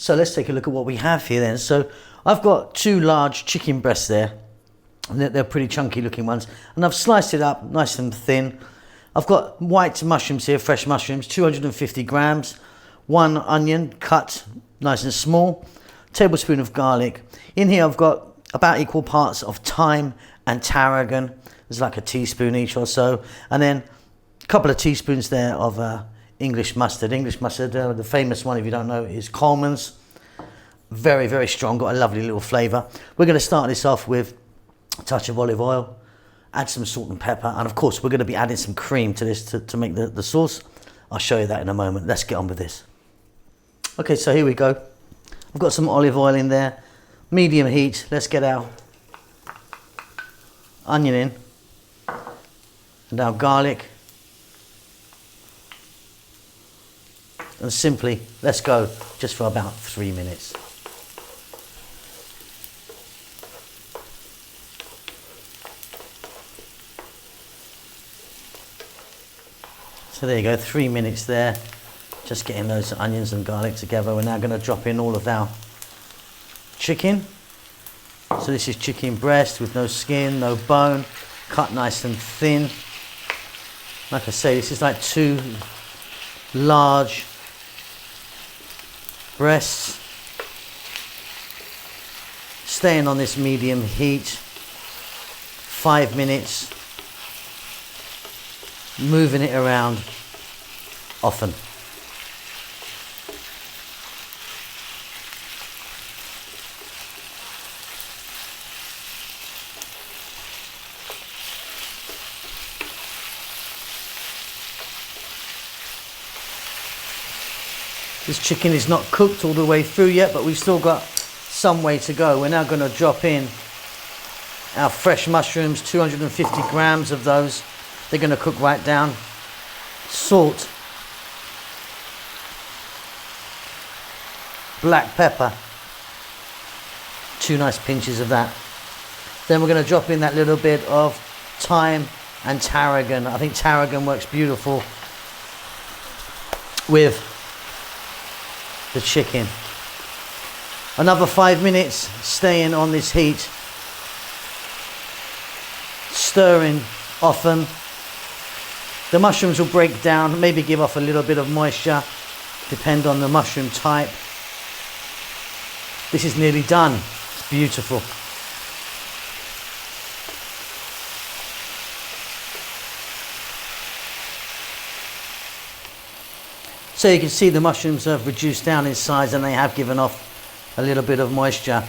So let's take a look at what we have here then. So I've got 2 large chicken breasts there, and they're pretty chunky looking ones, and I've sliced it up nice and thin. I've got white mushrooms here, fresh mushrooms, 250 grams, 1 onion cut nice and small, tablespoon of garlic. In here I've got about equal parts of thyme and tarragon. There's like a teaspoon each or so, and then a couple of teaspoons there of English mustard. English mustard, the famous one if you don't know, is Coleman's. Very, very strong, got a lovely little flavour. We're going to start this off with a touch of olive oil, add some salt and pepper, and of course we're going to be adding some cream to this to make the sauce. I'll show you that in a moment. Let's get on with this. Okay, so here we go. I've got some olive oil in there, medium heat. Let's get our onion in, and our garlic, and simply let's go just for about 3 minutes. So there you go, 3 minutes there, just getting those onions and garlic together. We're now going to drop in all of our chicken. So this is chicken breast with no skin, no bone, cut nice and thin. Like I say, this is like 2 large breasts. Staying on this medium heat, 5 minutes, moving it around often. This chicken is not cooked all the way through yet, but we've still got some way to go. We're now going to drop in our fresh mushrooms, 250 grams of those. They're going to cook right down. Salt, black pepper, 2 nice pinches of that. Then we're going to drop in that little bit of thyme and tarragon. I think tarragon works beautiful with the chicken. Another 5 minutes, staying on this heat, stirring often. The mushrooms will break down, maybe give off a little bit of moisture, depend on the mushroom type. This is nearly done. It's beautiful. So you can see the mushrooms have reduced down in size, and they have given off a little bit of moisture.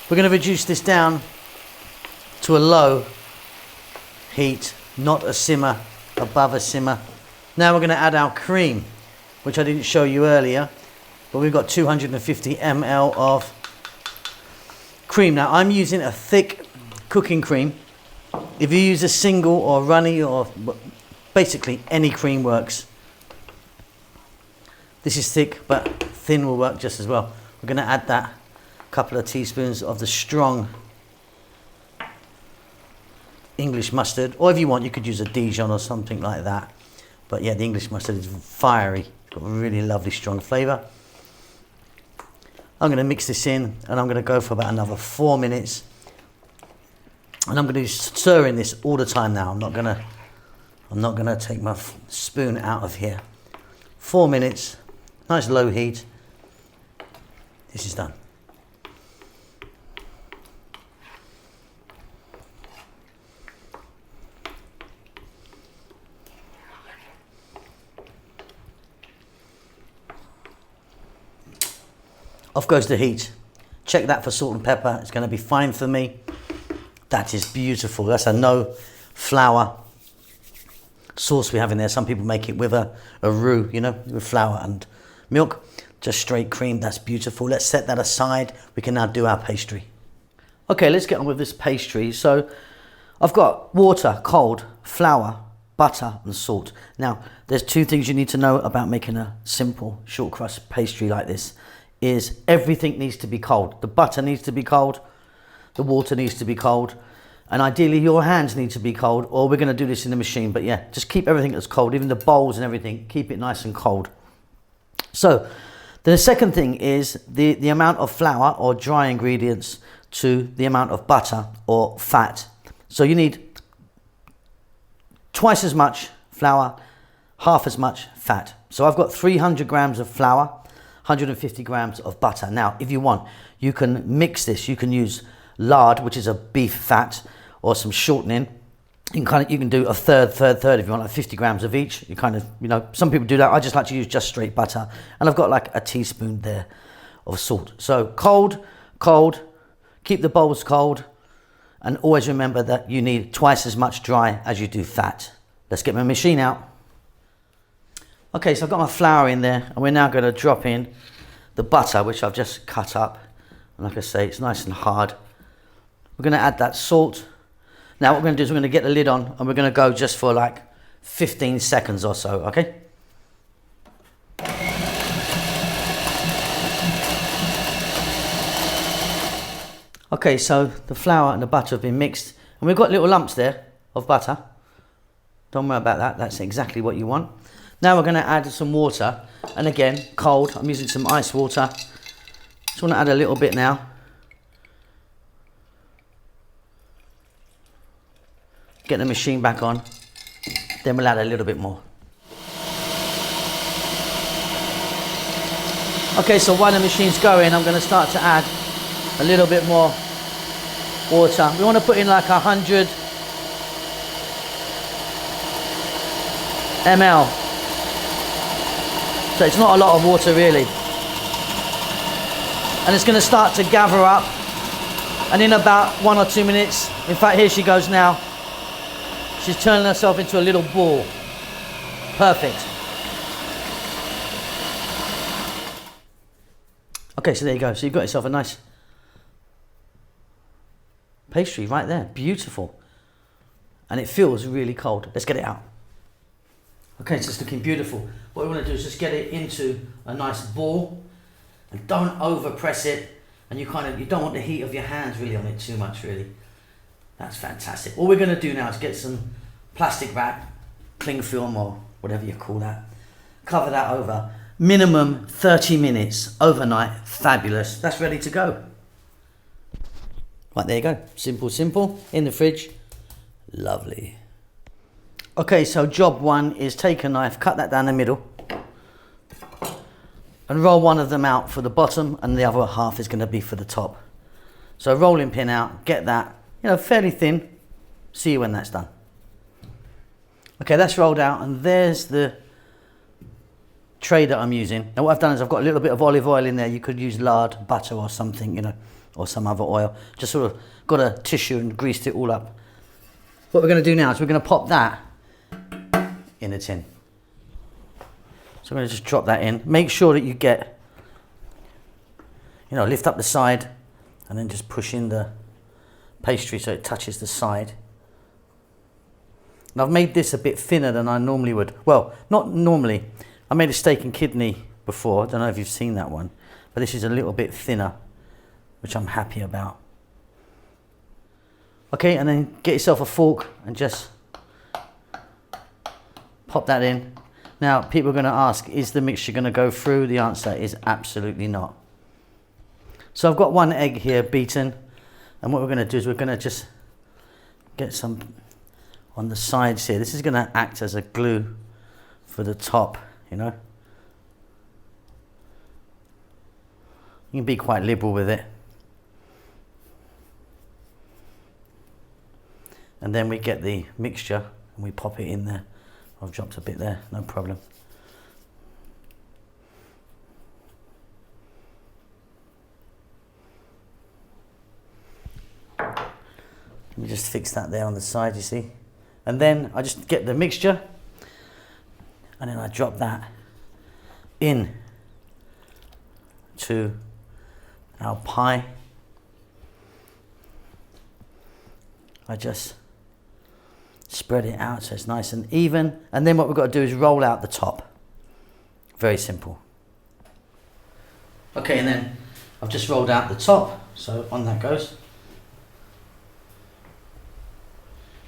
We're going to reduce this down to a low heat, not a simmer, above a simmer. Now we're going to add our cream, which I didn't show you earlier, but we've got 250 ml of cream. Now I'm using a thick cooking cream. If you use a single or runny, or basically any cream works. This is thick, but thin will work just as well. We're going to add that couple of teaspoons of the strong English mustard, or if you want you could use a Dijon or something like that, but yeah, the English mustard is fiery. It's got a really lovely strong flavour. I'm going to mix this in, and I'm going to go for about another 4 minutes, and I'm going to be stirring this all the time now. I'm not going to take my spoon out of here. 4 minutes, nice low heat. This is done. Off goes the heat. Check that for salt and pepper. It's going to be fine for me. That is beautiful. That's a no flour sauce we have in there. Some people make it with a roux, you know, with flour and milk. Just straight cream. That's beautiful. Let's set that aside. We can now do our pastry. Okay, let's get on with this pastry. So I've got water, cold, flour, butter and salt. Now, there's 2 things you need to know about making a simple short crust pastry like this. Is everything needs to be cold. The butter needs to be cold, the water needs to be cold, and ideally your hands need to be cold, or we're going to do this in the machine. But yeah, just keep everything that's cold, even the bowls and everything, keep it nice and cold. So The second thing is the amount of flour or dry ingredients to the amount of butter or fat. So you need twice as much flour, half as much fat. So I've got 300 grams of flour, 150 grams of butter. Now, if you want, you can mix this. You can use lard, which is a beef fat, or some shortening. You can do a third if you want, like 50 grams of each. You kind of, you know, some people do that. I just like to use just straight butter. And I've got like a teaspoon there of salt. So cold, keep the bowls cold. And always remember that you need twice as much dry as you do fat. Let's get my machine out. Okay, so I've got my flour in there, and we're now going to drop in the butter, which I've just cut up. And like I say, it's nice and hard. We're going to add that salt. Now what we're going to do is we're going to get the lid on, and we're going to go just for like 15 seconds or so, okay? Okay, so the flour and the butter have been mixed, and we've got little lumps there of butter. Don't worry about that, that's exactly what you want. Now we're going to add some water, and again, cold. I'm using some ice water. Just want to add a little bit now. Get the machine back on, then we'll add a little bit more. Okay, so while the machine's going, I'm going to start to add a little bit more water. We want to put in like 100 ml. So it's not a lot of water really. And it's going to start to gather up. And in about 1 or 2 minutes, in fact, here she goes now. She's turning herself into a little ball. Perfect. Okay, so there you go. So you've got yourself a nice pastry right there. Beautiful. And it feels really cold. Let's get it out. Okay, so it's looking beautiful. What we want to do is just get it into a nice ball, and don't over press it. And you don't want the heat of your hands really on it too much, really. That's fantastic. All we're going to do now is get some plastic wrap, cling film or whatever you call that. Cover that over. Minimum 30 minutes overnight. Fabulous. That's ready to go. Right, there you go. Simple. In the fridge. Lovely. Okay, so job one is take a knife, cut that down the middle, and roll one of them out for the bottom, and the other half is going to be for the top. So rolling pin out, get that, fairly thin. See you when that's done. Okay, that's rolled out, and there's the tray that I'm using. Now what I've done is I've got a little bit of olive oil in there. You could use lard, butter or something, or some other oil. Just sort of got a tissue and greased it all up. What we're going to do now is we're going to pop that in a tin. So I'm going to just drop that in. Make sure that you get, lift up the side and then just push in the pastry so it touches the side. And I've made this a bit thinner than I normally would. Well, not normally. I made a steak and kidney before. I don't know if you've seen that one. But this is a little bit thinner, which I'm happy about. Okay, and then get yourself a fork and just pop that in. Now, people are going to ask, is the mixture going to go through? The answer is absolutely not. So I've got one egg here beaten, and what we're going to do is we're going to just get some on the sides here. This is going to act as a glue for the top, You can be quite liberal with it. And then we get the mixture and we pop it in there. I've dropped a bit there, no problem. Let me just fix that there on the side, you see. And then I just get the mixture and then I drop that in to our pie. I just spread it out so it's nice and even, and then what we've got to do is roll out the top. Very simple. Okay, and then I've just rolled out the top, so on that goes,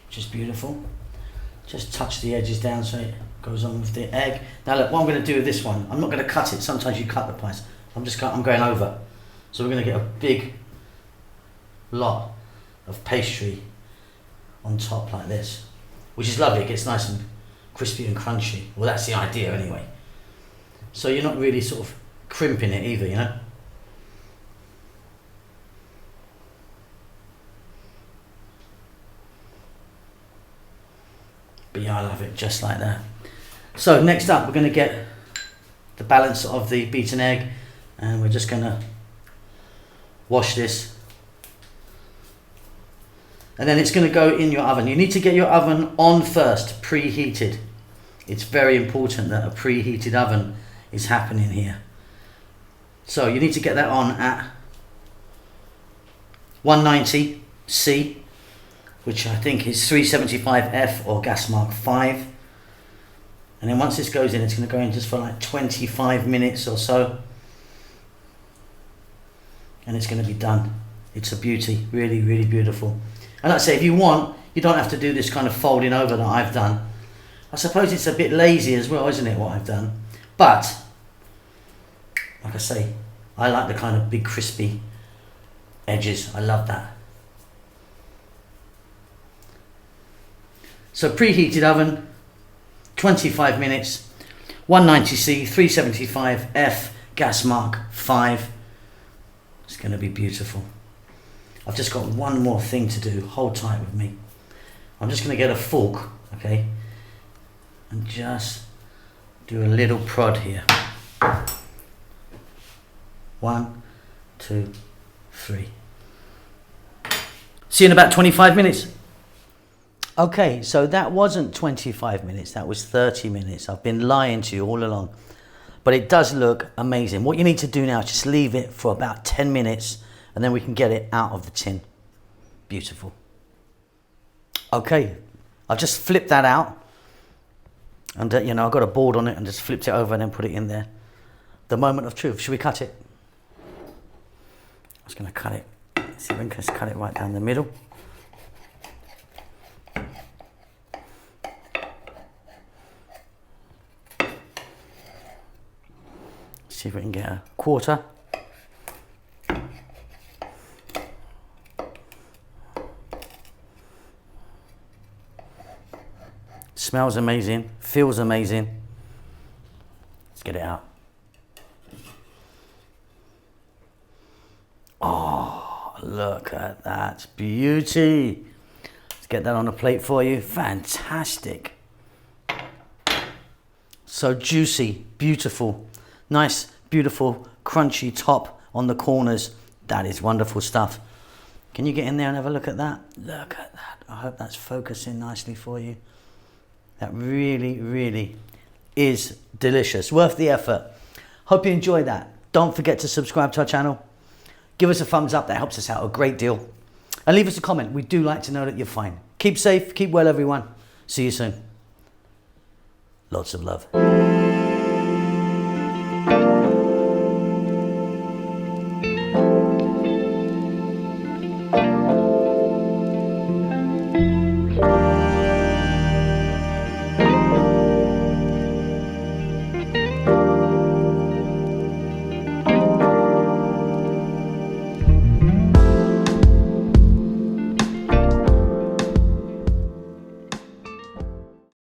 which is beautiful. Just touch the edges down so it Goes on with the egg. Now look, what I'm going to do with this one, I'm not going to cut it. Sometimes you cut the pies. I'm going over. So we're going to get a big lot of pastry on top like this, which is lovely. It gets nice and crispy and crunchy. Well, that's the idea anyway. So you're not really sort of crimping it either, you know. But yeah, I love it just like that. So next up, we're going to get the balance of the beaten egg, and we're just going to wash this. And then it's going to go in your oven. You need to get your oven on first, preheated. It's very important that a preheated oven is happening here. So you need to get that on at 190C, which I think is 375F or gas mark 5. And then once this goes in, it's going to go in just for like 25 minutes or so. And it's going to be done. It's a beauty, really, really beautiful. And like I say, if you want, you don't have to do this kind of folding over that I've done. I suppose it's a bit lazy as well, isn't it, what I've done? But, like I say, I like the kind of big crispy edges. I love that. So preheated oven, 25 minutes, 190C, 375F, gas mark 5. It's going to be beautiful. I've just got one more thing to do. Hold tight with me. I'm just going to get a fork, okay, and just do a little prod here. 1, 2, 3. See you in about 25 minutes. Okay, so that wasn't 25 minutes, that was 30 minutes. I've been lying to you all along. But it does look amazing. What you need to do now is just leave it for about 10 minutes and then we can get it out of the tin. Beautiful. Okay, I've just flipped that out. And you know, I've got a board on it and just flipped it over and then put it in there. The moment of truth. Should we cut it? I was going to cut it. See if we can just cut it right down the middle. See if we can get a quarter. Smells amazing, feels amazing. Let's get it out. Oh, look at that beauty. Let's get that on a plate for you. Fantastic. So juicy, beautiful. Nice, beautiful, crunchy top on the corners. That is wonderful stuff. Can you get in there and have a look at that? Look at that. I hope that's focusing nicely for you. That really, really is delicious. Worth the effort. Hope you enjoyed that. Don't forget to subscribe to our channel. Give us a thumbs up. That helps us out a great deal. And leave us a comment. We do like to know that you're fine. Keep safe. Keep well, everyone. See you soon. Lots of love.